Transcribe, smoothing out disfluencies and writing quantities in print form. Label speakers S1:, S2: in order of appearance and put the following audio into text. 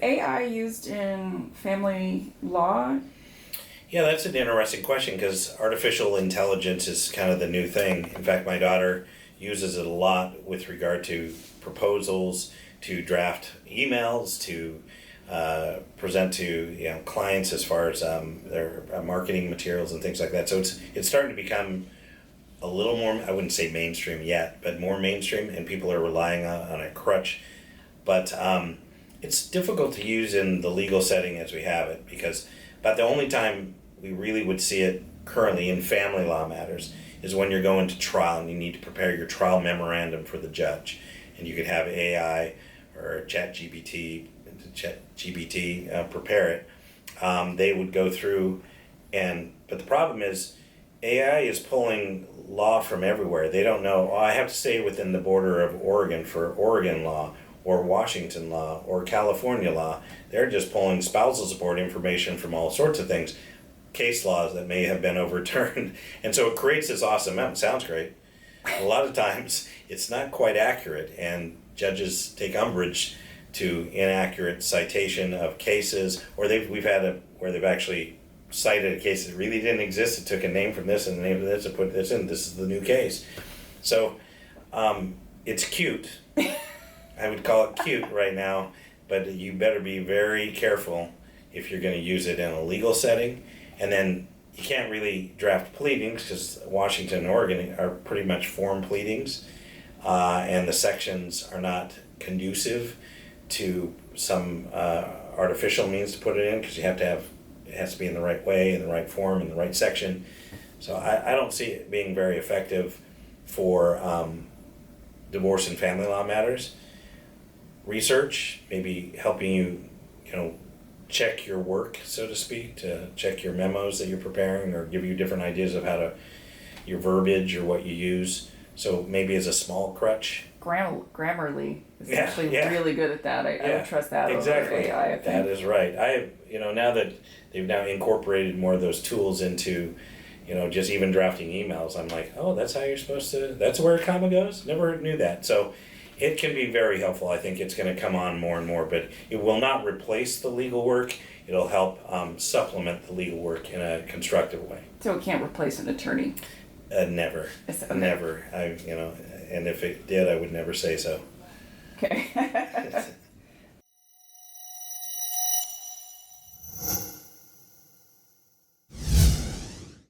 S1: AI used in family law?
S2: Yeah, that's an interesting question because artificial intelligence is kind of the new thing. In fact, my daughter uses it a lot with regard to proposals, to draft emails, to present to clients as far as their marketing materials and things like that. So it's starting to become a little more, I wouldn't say mainstream yet, but more mainstream, and people are relying on a crutch. But it's difficult to use in the legal setting as we have it, because about the only time we really would see it currently in family law matters is when you're going to trial and you need to prepare your trial memorandum for the judge. And you could have AI or ChatGPT prepare it. They would go through, but the problem is AI is pulling law from everywhere. They don't know, oh, I have to stay within the border of Oregon for Oregon law or Washington law or California law. They're just pulling spousal support information from all sorts of things, case laws that may have been overturned. And so it creates this awesome map. It sounds great. A lot of times it's not quite accurate, and judges take umbrage to inaccurate citation of cases, or we've had where they've actually cited a case that really didn't exist. It took a name from this and the name of this and put this in. This is the new case. So it's cute. I would call it cute right now, but you better be very careful if you're going to use it in a legal setting. And then you can't really draft pleadings because Washington and Oregon are pretty much form pleadings, and the sections are not conducive to some artificial means to put it in, because it has to be in the right way, in the right form, in the right section. So I don't see it being very effective for divorce and family law matters. Research, maybe helping you, check your work, so to speak, to check your memos that you're preparing, or give you different ideas of your verbiage or what you use. So maybe as a small crutch.
S1: Grammarly is actually really good at that. I would trust that
S2: exactly.
S1: over AI.
S2: That is right. Now that they've now incorporated more of those tools into, just even drafting emails, I'm like, oh, that's how you're supposed to, that's where a comma goes? Never knew that. So it can be very helpful. I think it's going to come on more and more, but it will not replace the legal work. It'll help supplement the legal work in a constructive way.
S1: So it can't replace an attorney?
S2: Never.
S1: Okay.
S2: Never. And if it did, I would never say so.
S1: Okay.